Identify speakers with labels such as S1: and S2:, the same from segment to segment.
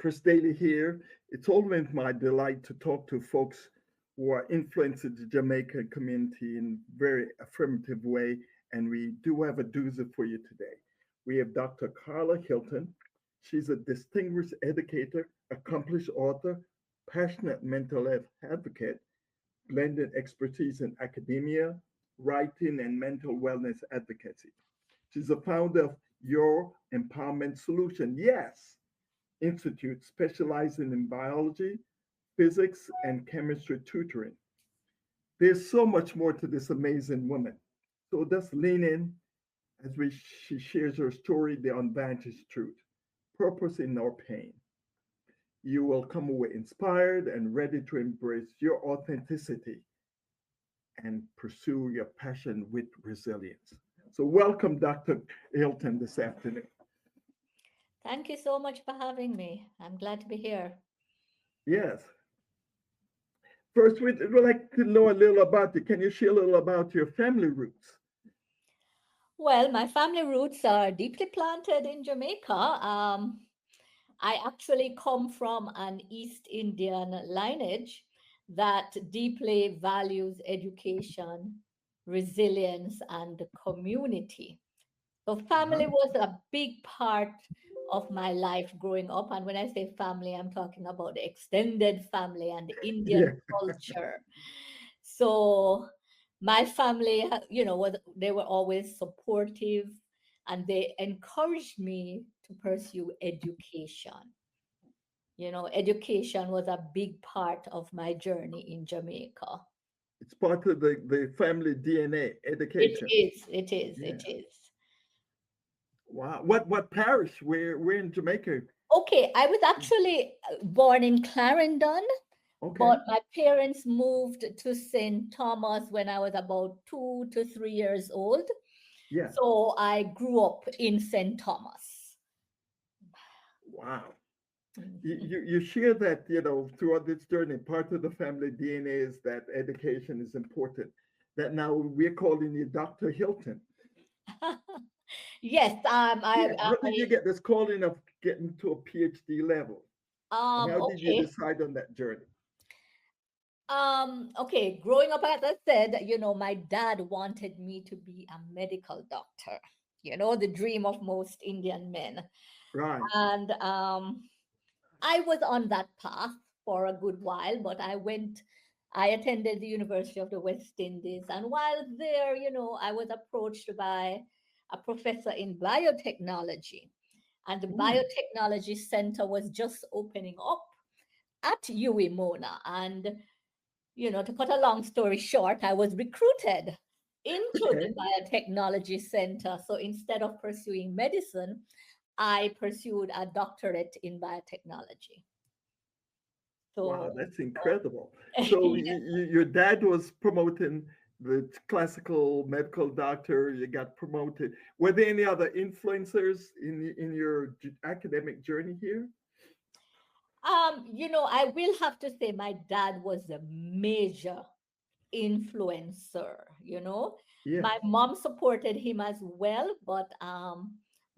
S1: Chris Daly here. It's always my delight to talk to folks who are influencing the Jamaican community in a very affirmative way, and we do have a doozy for you today. We have Dr. Karla Hylton. She's a distinguished educator, accomplished author, passionate mental health advocate, blended expertise in academia, writing, and mental wellness advocacy. She's the founder of Your Empowerment Solution. Yes, Institute specializing in biology, physics, and chemistry tutoring. There's so much more to this amazing woman. So just lean in as she shares her story, the unvarnished truth, purpose in our pain. You will come away inspired and ready to embrace your authenticity and pursue your passion with resilience. So, welcome, Dr. Hilton, this afternoon.
S2: Thank you so much for having me. I'm glad to be here.
S1: Yes. First, we'd like to know a little about you. Can you share a little about your family roots?
S2: Well, my family roots are deeply planted in Jamaica. I actually come from an East Indian lineage that deeply values education, resilience, and community. So, family
S1: Uh-huh.
S2: was a big part of my life growing up. And when I say family, I'm talking about the extended family and the
S1: Yeah.
S2: Indian culture. So, my family, they were always supportive and they encouraged me to pursue education. Education was a big part of my journey in Jamaica.
S1: It's part of the family DNA,
S2: It
S1: education.
S2: is, it is,
S1: Yeah.
S2: it is.
S1: Wow. What parish? We're in Jamaica.
S2: Okay, I was actually born in Clarendon,
S1: Okay.
S2: but my parents moved to St. Thomas when I was about 2 to 3 years old.
S1: Yeah.
S2: So I grew up in St. Thomas.
S1: Wow.
S2: Mhm.
S1: You share that, throughout this journey, part of the family DNA is that education is important. That now we're calling you Dr. Hilton.
S2: Yes,
S1: Yeah. How did you get this calling of getting to a PhD level? And how did you
S2: okay.
S1: decide on that journey?
S2: Okay, growing up, as I said, my dad wanted me to be a medical doctor, the dream of most Indian men.
S1: Right.
S2: And I was on that path for a good while, but I attended the University of the West Indies. And while there, I was approached by a professor in biotechnology. And the
S1: Mm,
S2: biotechnology center was just opening up at UWI Mona. And to cut a long story short, I was recruited into the
S1: okay.
S2: biotechnology center. So instead of pursuing medicine, I pursued a doctorate in biotechnology.
S1: Wow,
S2: So,
S1: that's incredible. So
S2: yeah.
S1: your dad was promoting the classical medical doctor. You got promoted. Were there any other influencers in your academic journey here?
S2: I will have to say my dad was a major influencer,
S1: Yes.
S2: My mom supported him as well, but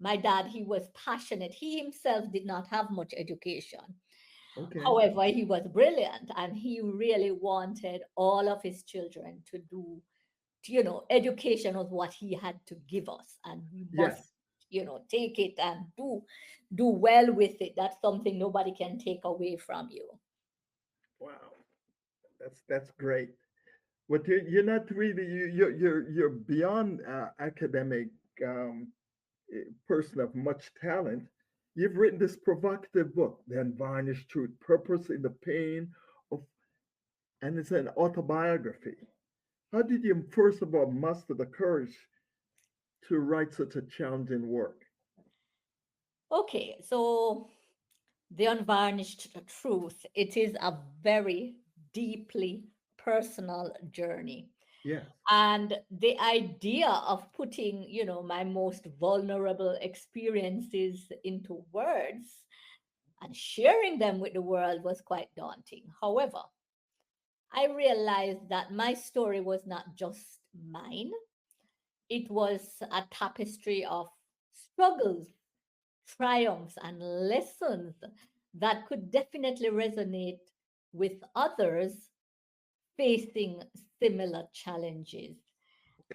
S2: my dad, he was passionate. He himself did not have much education.
S1: Okay.
S2: However, he was brilliant and he really wanted all of his children to do, education was what he had to give us and we must,
S1: Yes.
S2: take it and do well with it. That's something nobody can take away from you.
S1: Wow. That's great. But you're not really you're beyond academic person of much talent. You've written this provocative book, The Unvarnished Truth, Purpose in the Pain of, and it's an autobiography. How did you first of all muster the courage to write such a challenging work?
S2: Okay, so the unvarnished truth, it is a very deeply personal journey.
S1: Yes.
S2: And the idea of putting, my most vulnerable experiences into words and sharing them with the world was quite daunting. However, I realized that my story was not just mine, it was a tapestry of struggles, triumphs, and lessons that could definitely resonate with others facing similar challenges.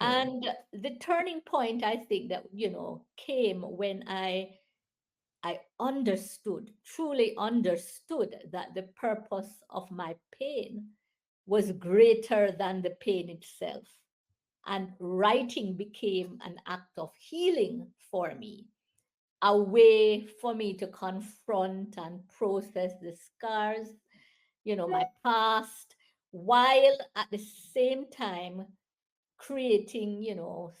S1: Okay.
S2: And the turning point, I think, that, came when I understood, truly understood, that the purpose of my pain was greater than the pain itself. And writing became an act of healing for me, a way for me to confront and process the scars, my past, while at the same time creating,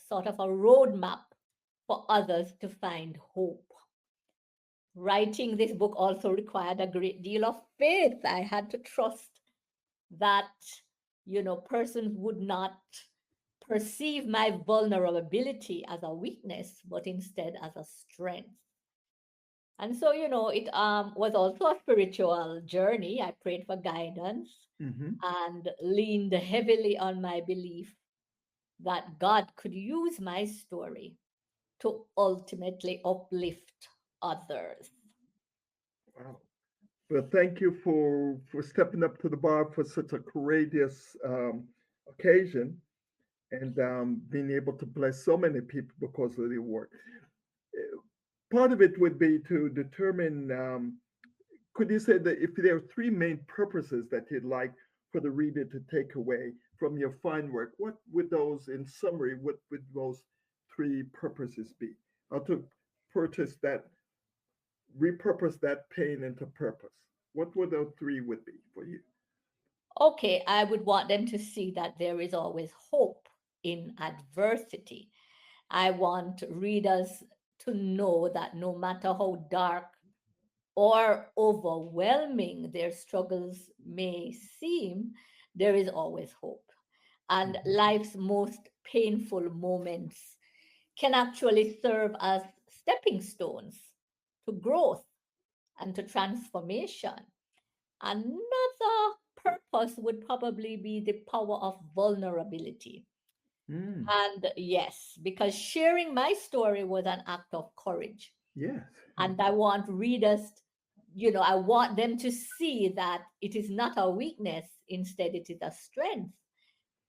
S2: sort of a roadmap for others to find hope. Writing this book also required a great deal of faith. I had to trust that, persons would not perceive my vulnerability as a weakness, but instead as a strength. And so, it was also a spiritual journey. I prayed for guidance
S1: Hmm.
S2: and leaned heavily on my belief that God could use my story to ultimately uplift others.
S1: Wow. Well, thank you for stepping up to the bar for such a courageous occasion and being able to bless so many people because of your work. Part of it would be to determine. Could you say that if there are three main purposes that you'd like for the reader to take away from your fine work, what would those, in summary, what would those three purposes be? How to purchase that, repurpose that pain into purpose. What would those three would be for you?
S2: Okay, I would want them to see that there is always hope in adversity. I want readers to know that no matter how dark or overwhelming their struggles may seem, there is always hope. And
S1: Mhm.
S2: life's most painful moments can actually serve as stepping stones to growth and to transformation. Another purpose would probably be the power of vulnerability.
S1: Mm,
S2: And yes, because sharing my story was an act of courage.
S1: yes.
S2: And I want readers, I want them to see that it is not a weakness, instead, it is a strength.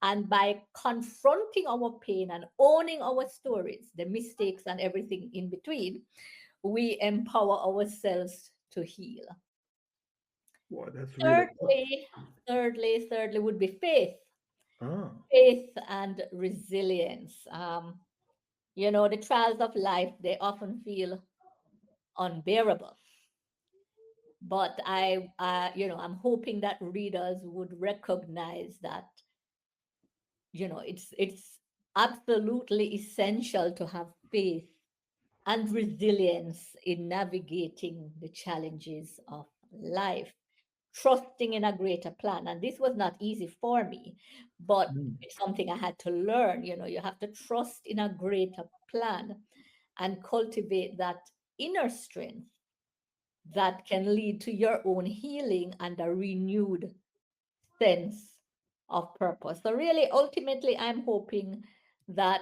S2: And by confronting our pain and owning our stories, the mistakes and everything in between, we empower ourselves to heal.
S1: Wow, that's really
S2: Thirdly, thirdly would be faith,
S1: ah.
S2: faith and resilience. The trials of life, they often feel unbearable. But I'm hoping that readers would recognize that, it's absolutely essential to have faith and resilience in navigating the challenges of life, trusting in a greater plan. And this was not easy for me, but
S1: Mm.
S2: it's something I had to learn. You have to trust in a greater plan and cultivate that inner strength that can lead to your own healing and a renewed sense of purpose. So, really, ultimately, I'm hoping that,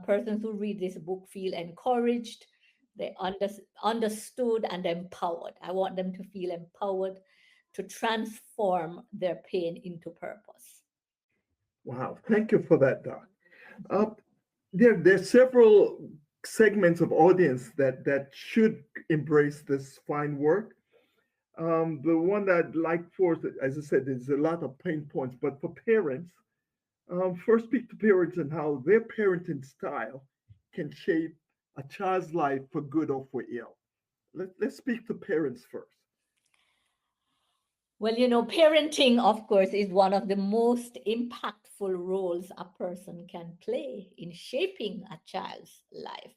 S2: persons who read this book feel encouraged, they understood and empowered. I want them to feel empowered to transform their pain into purpose.
S1: Wow, thank you for that, Doc. Uh, there's several segments of audience that should embrace this fine work. The one that I'd like for, as I said, there's a lot of pain points, but for parents, first speak to parents and how their parenting style can shape a child's life for good or for ill. Let's speak to parents first.
S2: Well, parenting, of course, is one of the most impactful roles a person can play in shaping a child's life.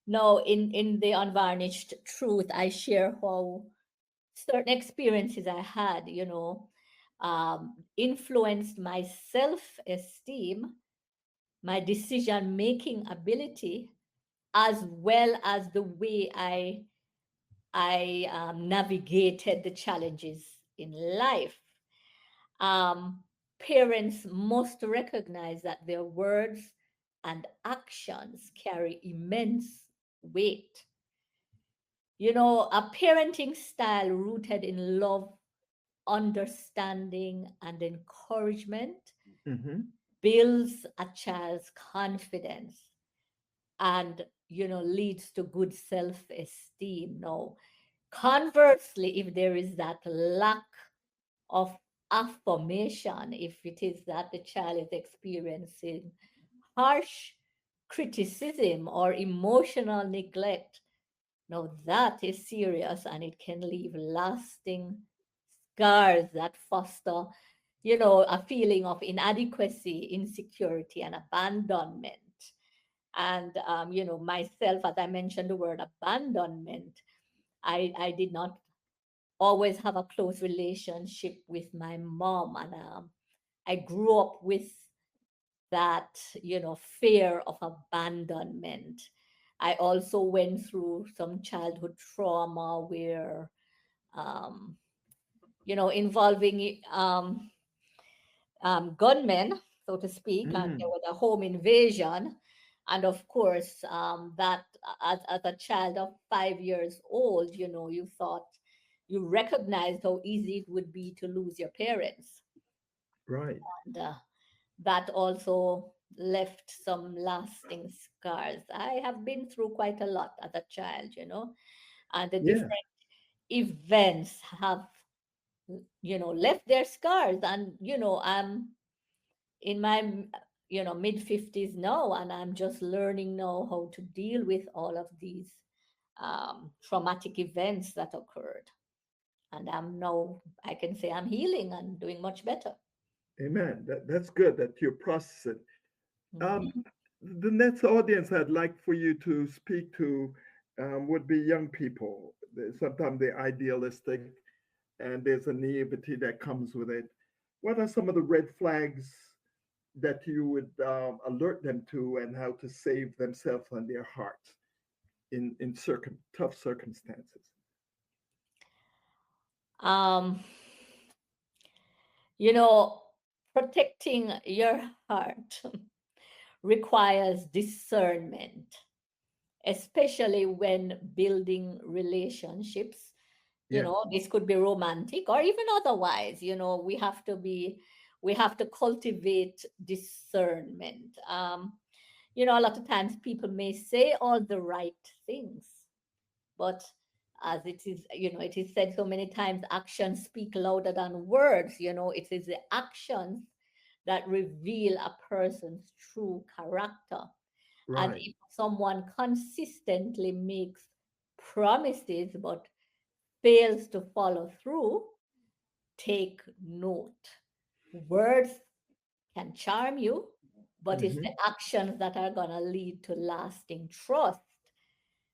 S2: Now, in the unvarnished truth, I share how certain experiences I had, influenced my self-esteem, my decision-making ability, as well as the way I navigated the challenges in life. Um, Parents must recognize that their words and actions carry immense weight. A parenting style rooted in love, understanding, and encouragement
S1: Mm-hmm.
S2: builds a child's confidence and, leads to good self esteem. Now, conversely, if there is that lack of affirmation, if it is that the child is experiencing harsh criticism or emotional neglect, now that is serious and it can leave lasting scars that foster, a feeling of inadequacy, insecurity, and abandonment. And, myself, as I mentioned the word abandonment, I did not always have a close relationship with my mom. And I grew up with that, fear of abandonment. I also went through some childhood trauma where, um, involving gunmen, so to speak, and there
S1: Mm.
S2: was a home invasion. And of course, that as a child of 5 years old, you thought, you recognized how easy it would be to lose your parents.
S1: Right.
S2: And that also left some lasting scars. I have been through quite a lot as a child, and the
S1: Yeah.
S2: different events have, left their scars. And, I'm in my, mid 50s now, and I'm just learning now how to deal with all of these traumatic events that occurred. And I'm now, I can say I'm healing and doing much better.
S1: Amen. That's good that you process it. Um,
S2: Mhm.
S1: the next audience I'd like for you to speak to would be young people. Sometimes they're idealistic and there's a naivety that comes with it. What are some of the red flags that you would alert them to and how to save themselves and their hearts in tough circumstances?
S2: Um, you know, Protecting your heart requires discernment, especially when building relationships.
S1: Yeah.
S2: This could be romantic or even otherwise. We have to cultivate discernment. A lot of times people may say all the right things, but as it is said so many times, actions speak louder than words. It is the actions that reveal a person's true character. And
S1: Right.
S2: if someone consistently makes promises but fails to follow through, take note. Words can charm you, but it's the
S1: Hmm.
S2: actions that are going to lead to lasting trust.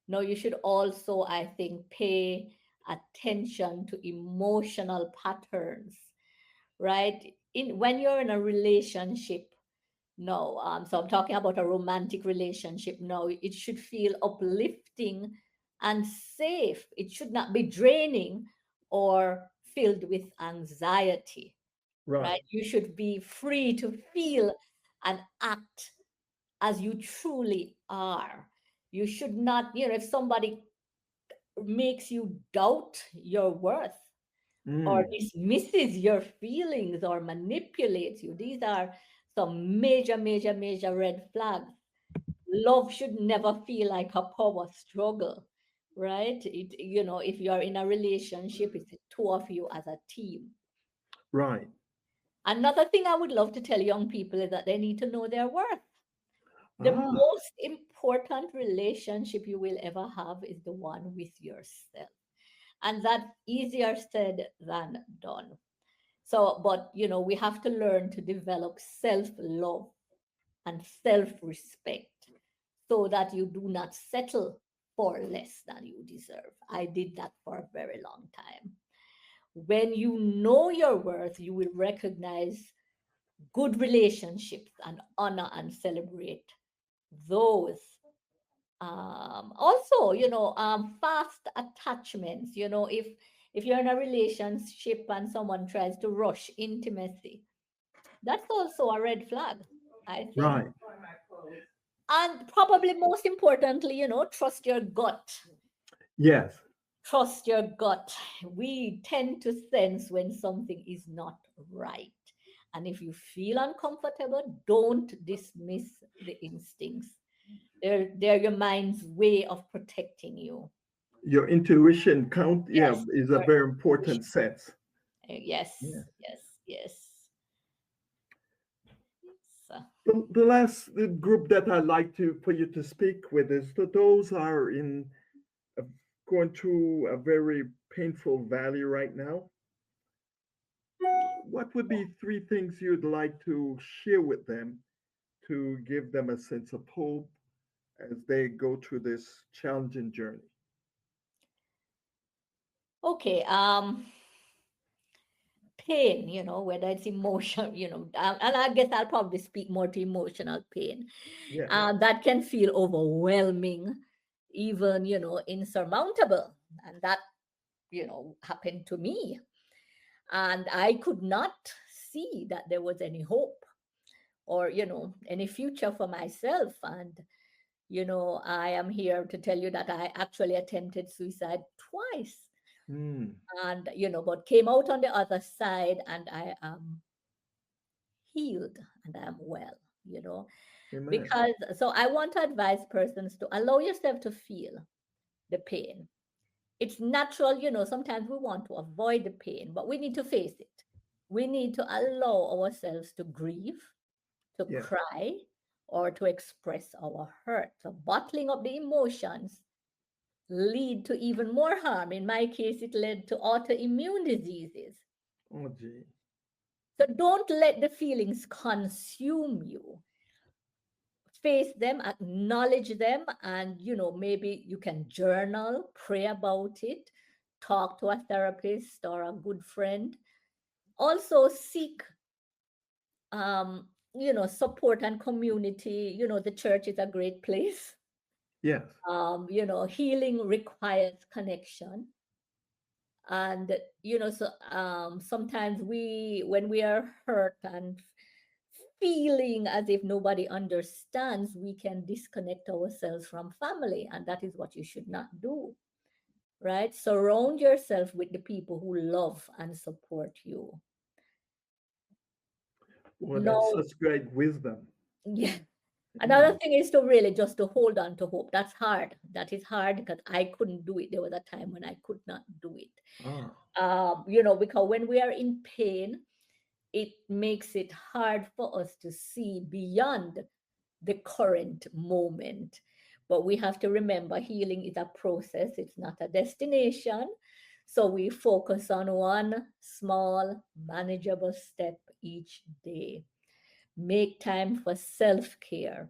S2: Now, you should also, I think, pay attention to emotional patterns, right? When you're in a relationship, no, so I'm talking about a romantic relationship. No, it should feel uplifting and safe. It should not be draining or filled with anxiety,
S1: Right.
S2: right? You should be free to feel and act as you truly are. You should not, if somebody makes you doubt your worth or
S1: Mm.
S2: dismisses your feelings or manipulates you, these are some major, major, major red flags. Love should never feel like a power struggle, right? If you're in a relationship, it's the two of you as a team.
S1: Right.
S2: Another thing I would love to tell young people is that they need to know their worth. The
S1: Ah.
S2: most important relationship you will ever have is the one with yourself. And that's easier said than done. So, but we have to learn to develop self love and self respect so that you do not settle for less than you deserve. I did that for a very long time. When you know your worth, you will recognize good relationships and honor and celebrate those. Also, fast attachments. If you're in a relationship and someone tries to rush intimacy, that's also a red flag, I think.
S1: Right.
S2: And probably most importantly, trust your gut.
S1: Yes.
S2: trust your gut. We tend to sense when something is not right. And if you feel uncomfortable, don't dismiss the instincts. They're your mind's way of protecting you.
S1: Your intuition count, yeah,
S2: Yes,
S1: is a
S2: your
S1: very important
S2: intuition.
S1: sense. Yeah.
S2: Yes, yes, yes. Yes.
S1: The last group that I'd like to for you to speak with is that those are in uh, going through a very painful valley right now. What would be three things you'd like to share with them to give them a sense of hope as they go through this challenging journey?
S2: Okay. Pain, whether it's emotion, and I guess I'll probably speak more to emotional pain.
S1: Yeah.
S2: That can feel overwhelming, even, insurmountable. And that, happened to me. And I could not see that there was any hope or, any future for myself. And, I am here to tell you that I actually attempted suicide twice.
S1: Mm,
S2: And, but came out on the other side, and I am healed and I'm well, you know.
S1: amen.
S2: Because so I want to advise persons to allow yourself to feel the pain. It's natural, sometimes we want to avoid the pain, but we need to face it. We need to allow ourselves to grieve, to
S1: Yes.
S2: cry, or to express our hurt. So bottling up the emotions lead to even more harm. In my case, it led to autoimmune diseases.
S1: Oh, gee.
S2: So don't let the feelings consume you. Face them, acknowledge them, and maybe you can journal, pray about it, talk to a therapist or a good friend. Also seek support and community. The church is a great place.
S1: Yes.
S2: Healing requires connection. And so sometimes when we are hurt and feeling as if nobody understands, we can disconnect ourselves from family, and that is what you should not do. Right? Surround yourself with the people who love and support you.
S1: Well, that's
S2: No,
S1: such great wisdom.
S2: yeah. Another
S1: Yeah.
S2: thing is to really just to hold on to hope. That's hard. That is hard because I couldn't do it. There was a time when I could not do it.
S1: Ah,
S2: Because when we are in pain, it makes it hard for us to see beyond the current moment. But we have to remember healing is a process, it's not a destination. So we focus on one small, manageable step each day. Make time for self care.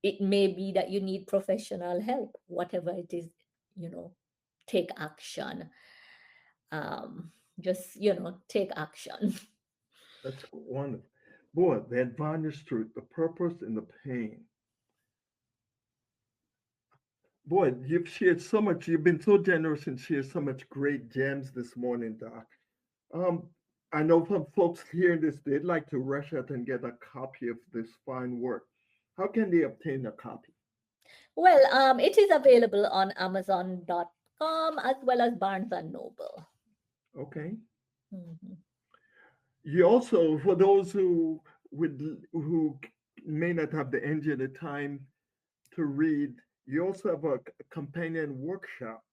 S2: It may be that you need professional help, whatever it is, you know, take action. Um, just, take action.
S1: that's wonderful. Boy, the advantage truth, the purpose and the pain. Boy, you've shared so much. You've been so generous and shared so much great gems this morning, Doc. Um, I know some folks hearing this, they'd like to rush out and get a copy of this fine work. How can they obtain a copy?
S2: Well, it is available on Amazon.com as well as Barnes and Noble.
S1: Okay.
S2: Mhm.
S1: You also, for those who may not have the energy and the time to read, you also have a companion workshop.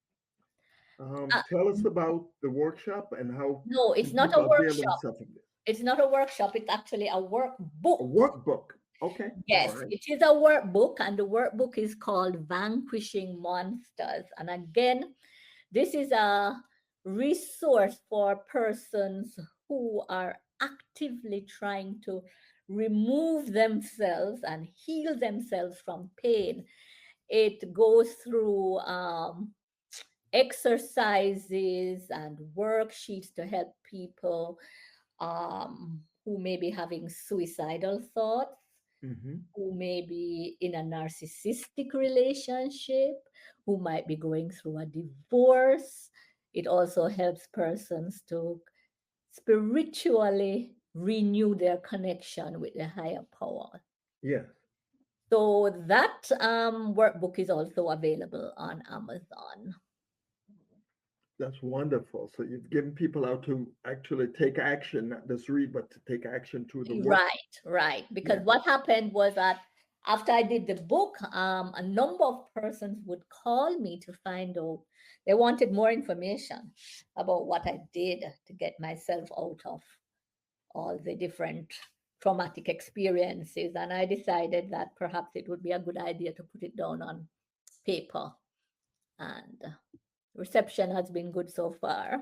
S2: Uh,
S1: Tell us about the workshop and how
S2: no, it's
S1: can
S2: not a
S1: people avail
S2: workshop.
S1: themselves of this.
S2: It's not a workshop. It's actually a
S1: A
S2: workbook.
S1: workbook. Okay. All
S2: Yes,
S1: right.
S2: it is a workbook, and the workbook is called Vanquishing Monsters. And again, this is a resource for persons who are actively trying to remove themselves and heal themselves from pain. It goes through exercises and worksheets to help people who may be having suicidal thoughts,
S1: Mm-hmm.
S2: who may be in a narcissistic relationship, who might be going through a divorce. It also helps persons to spiritually renew their connection with the higher power.
S1: Yes.
S2: So that workbook is also available on Amazon.
S1: That's wonderful. So you've given people how to actually take action, not just read, but to take action through the work.
S2: Right, right. Because
S1: Yeah.
S2: what happened was that after I did the book, a number of persons would call me to find out. They wanted more information about what I did to get myself out of all the different traumatic experiences. And I decided that perhaps it would be a good idea to put it down on paper. And reception has been good so far.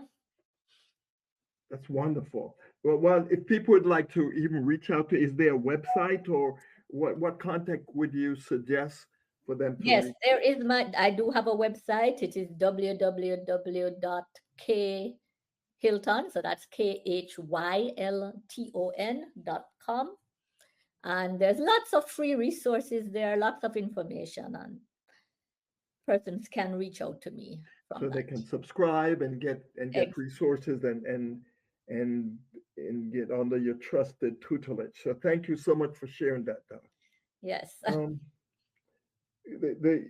S1: That's wonderful. Well, if people would like to even reach out to, is there a website or what contact would you suggest for them to
S2: Yes,
S1: reach?
S2: there is I do have a website. It is www.khylton, so that's KHYLTON.com. And there's lots of free resources there, lots of information, and persons can reach out to me from
S1: So they
S2: that.
S1: can subscribe and get
S2: Ex-
S1: resources and and get under your trusted tutelage. So thank you so much for sharing that, Doc.
S2: yes.
S1: Um, the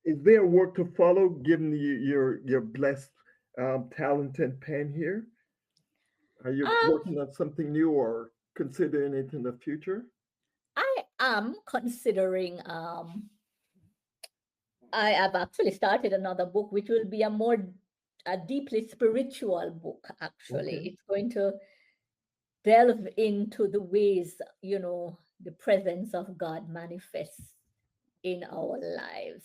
S1: is there work to follow given your blessed talent and pen here? Are you
S2: Um,
S1: working on something new or considering it in the future?
S2: I am considering I have actually started another book, which will be a deeply spiritual book, actually.
S1: Okay.
S2: It's going to delve into the ways, the presence of God manifests in our lives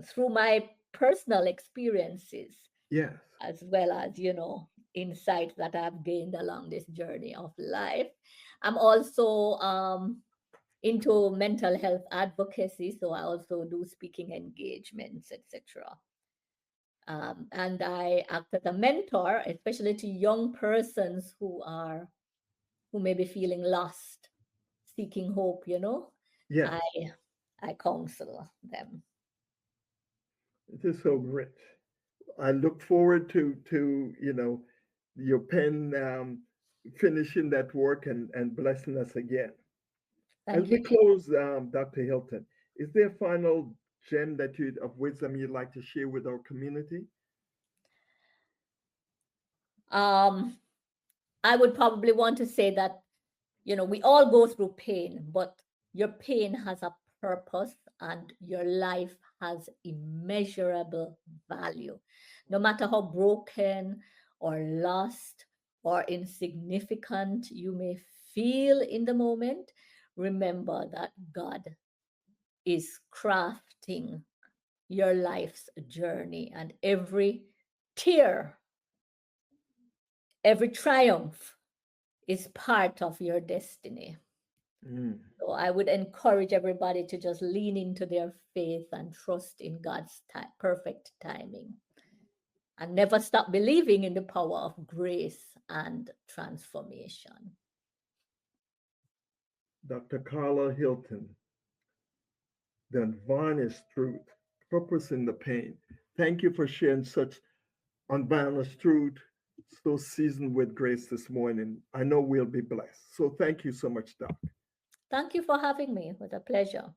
S2: through my personal experiences,
S1: Yes.
S2: as well as, insights that I've gained along this journey of life. I'm also into mental health advocacy, so I also do speaking engagements, etc. And I act as a mentor, especially to young persons who may be feeling lost, seeking hope.
S1: Yes.
S2: I I counsel them.
S1: It is so rich. I look forward to your pen finishing that work and blessing us again. As
S2: Thank you.
S1: we close, Dr. Hilton, is there a final gem of wisdom you'd like to share with our community?
S2: Um, I would probably want to say that, we all go through pain, but your pain has a purpose and your life has immeasurable value. No matter how broken or lost or insignificant you may feel in the moment, remember that God is crafting your life's journey, and every tear, every triumph is part of your destiny.
S1: Mm,
S2: So I would encourage everybody to just lean into their faith and trust in God's perfect timing, and never stop believing in the power of grace and transformation.
S1: Dr. Karla Hilton, the unvarnished truth, purpose in the pain. Thank you for sharing such unvarnished truth, so seasoned with grace this morning. I know we'll be blessed. So thank you so much, Doc.
S2: Thank you for having me. It was a pleasure.